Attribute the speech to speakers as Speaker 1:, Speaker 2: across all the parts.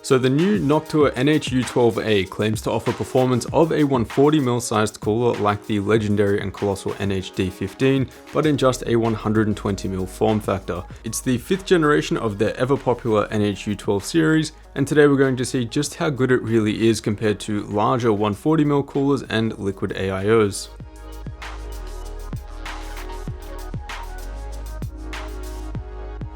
Speaker 1: So the new Noctua NH-U12A claims to offer performance of a 140mm sized cooler like the legendary and colossal NH-D15, but in just a 120mm form factor. It's the 5th generation of their ever popular NH-U12 series, and today we're going to see just how good it really is compared to larger 140mm coolers and liquid AIOs.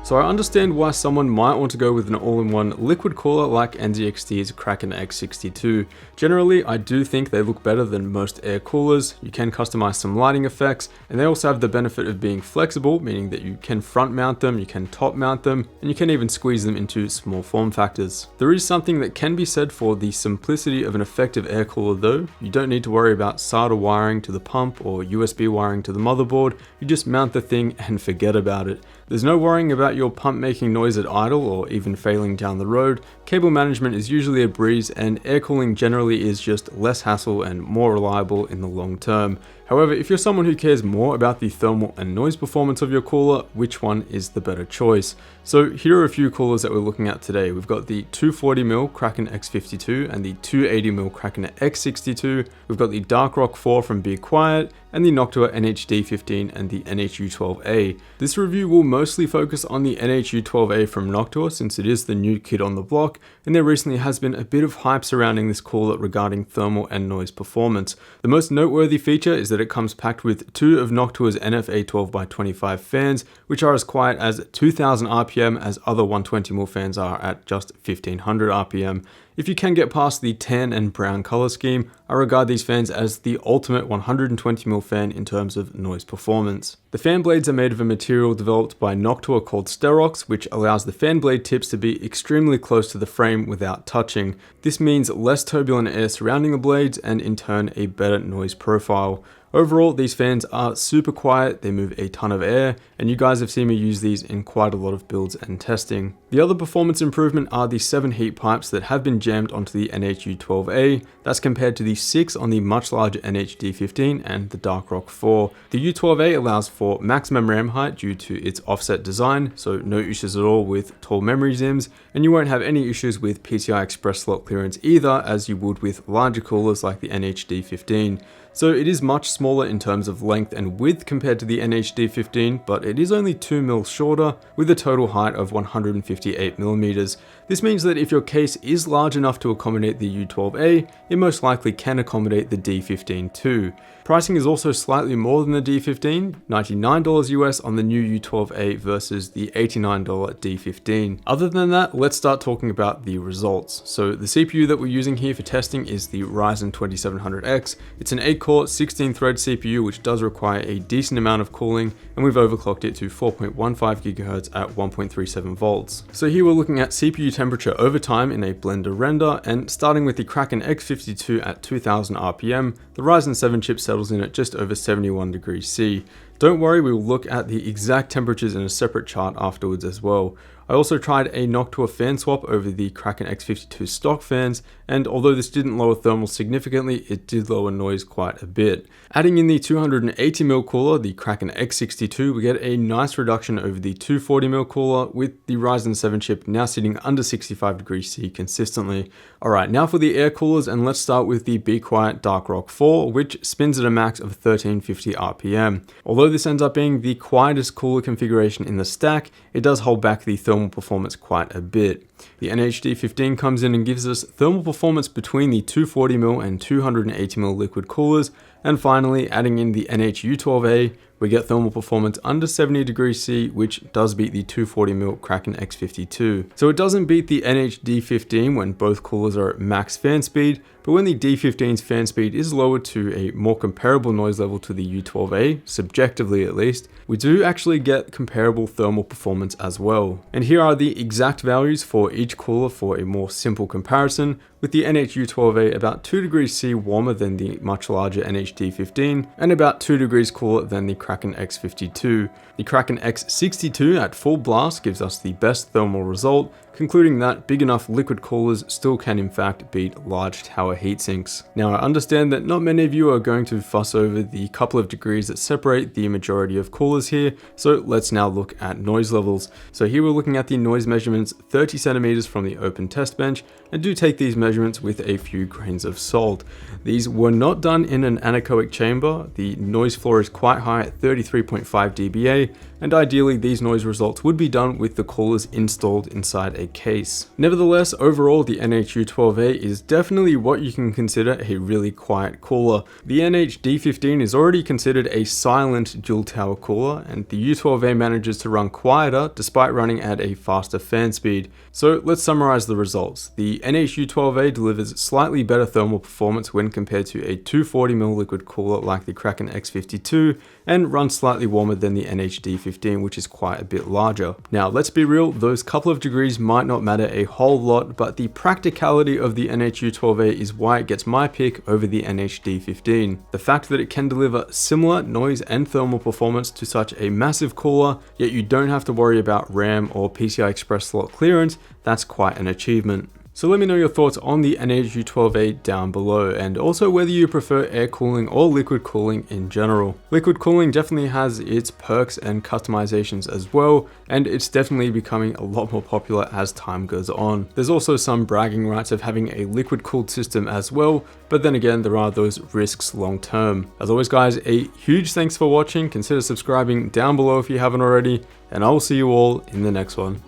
Speaker 1: So I understand why someone might want to go with an all-in-one liquid cooler like NZXT's Kraken X62. Generally, I do think they look better than most air coolers. You can customize some lighting effects, and they also have the benefit of being flexible, meaning that you can front mount them, you can top mount them, and you can even squeeze them into small form factors. There is something that can be said for the simplicity of an effective air cooler though. You don't need to worry about SATA wiring to the pump or USB wiring to the motherboard. You just mount the thing and forget about it. There's no worrying about your pump making noise at idle or even failing down the road. Cable management is usually a breeze, and air cooling generally is just less hassle and more reliable in the long term. However, if you're someone who cares more about the thermal and noise performance of your cooler, which one is the better choice? So here are a few coolers that we're looking at today. We've got the 240mm Kraken X52 and the 280mm Kraken X62. We've got the Dark Rock 4 from Be Quiet, and the Noctua NH-D15 and the NH-U12A. This review will mostly focus on the NH-U12A from Noctua since it is the new kid on the block, and there recently has been a bit of hype surrounding this cooler regarding thermal and noise performance. The most noteworthy feature is that it comes packed with 2 of Noctua's NFA 12x25 fans, which are as quiet as 2000 RPM as other 120mm fans are at just 1500 RPM. If you can get past the tan and brown color scheme, I regard these fans as the ultimate 120mm fan in terms of noise performance. The fan blades are made of a material developed by Noctua called Sterox, which allows the fan blade tips to be extremely close to the frame without touching. This means less turbulent air surrounding the blades and in turn a better noise profile. Overall, these fans are super quiet, they move a ton of air, and you guys have seen me use these in quite a lot of builds and testing. The other performance improvement are the 7 heat pipes that have been jammed onto the NH-U12A. That's compared to the 6 on the much larger NH-D15 and the Dark Rock 4. The U12A allows for maximum RAM height due to its offset design, so no issues at all with tall memory ZIMs, and you won't have any issues with PCI Express slot clearance either, as you would with larger coolers like the NH-D15. So it is much smaller in terms of length and width compared to the NH-D15, but it is only 2mm shorter with a total height of 158mm. This means that if your case is large enough to accommodate the U12A, it most likely can accommodate the D15 too. Pricing is also slightly more than the D15, $99 US on the new U12A versus the $89 D15. Other than that, let's start talking about the results. So the CPU that we're using here for testing is the Ryzen 2700X. It's an 8-core, 16-thread CPU, which does require a decent amount of cooling, and we've overclocked it to 4.15 GHz at 1.37 volts. So here we're looking at CPU temperature over time in a Blender render, and starting with the Kraken X52 at 2000 RPM, the Ryzen 7 chip settles in at just over 71 degrees C. Don't worry, we will look at the exact temperatures in a separate chart afterwards as well. I also tried a Noctua fan swap over the Kraken X52 stock fans, and although this didn't lower thermal significantly, it did lower noise quite a bit. Adding in the 280mm cooler, the Kraken X62, we get a nice reduction over the 240mm cooler, with the Ryzen 7 chip now sitting under 65 degrees C consistently. Alright, now for the air coolers, and let's start with the Be Quiet Dark Rock 4, which spins at a max of 1350 RPM. Although this ends up being the quietest cooler configuration in the stack, it does hold back the thermal performance quite a bit. The NH-D15 comes in and gives us thermal performance between the 240mm and 280mm liquid coolers, and finally adding in the NH-U12A, we get thermal performance under 70 degrees C, which does beat the 240mm Kraken X52. So it doesn't beat the NH-D15 when both coolers are at max fan speed, but when the D15's fan speed is lowered to a more comparable noise level to the U12A, subjectively at least, we do actually get comparable thermal performance as well. And here are the exact values for each cooler for a more simple comparison, with the NH-U12A about 2 degrees C warmer than the much larger NH-D15 and about 2 degrees cooler than the Kraken X52. The Kraken X62 at full blast gives us the best thermal result, concluding that big enough liquid coolers still can in fact beat large tower heatsinks. Now I understand that not many of you are going to fuss over the couple of degrees that separate the majority of coolers here, so let's now look at noise levels. So here we're looking at the noise measurements 30 centimeters from the open test bench, and do take these measurements with a few grains of salt. These were not done in an anechoic chamber. The noise floor is quite high at 33.5 dBA, and ideally these noise results would be done with the coolers installed inside a case. Nevertheless, overall the NH-U12A is definitely what you can consider a really quiet cooler. The NH-D15 is already considered a silent dual tower cooler, and the U12A manages to run quieter despite running at a faster fan speed. So let's summarize the results. The NH-U12A delivers slightly better thermal performance when compared to a 240ml liquid cooler like the Kraken X52, and runs slightly warmer than the NH-D15, which is quite a bit larger. Now let's be real, those couple of degrees might not matter a whole lot, but the practicality of the NH-U12A is why it gets my pick over the NH-D15. The fact that it can deliver similar noise and thermal performance to such a massive cooler, yet you don't have to worry about RAM or PCI Express slot clearance, that's quite an achievement. So let me know your thoughts on the NH-U12A down below, and also whether you prefer air cooling or liquid cooling in general. Liquid cooling definitely has its perks and customizations as well, and it's definitely becoming a lot more popular as time goes on. There's also some bragging rights of having a liquid cooled system as well, but then again there are those risks long term. As always guys, a huge thanks for watching, consider subscribing down below if you haven't already, and I will see you all in the next one.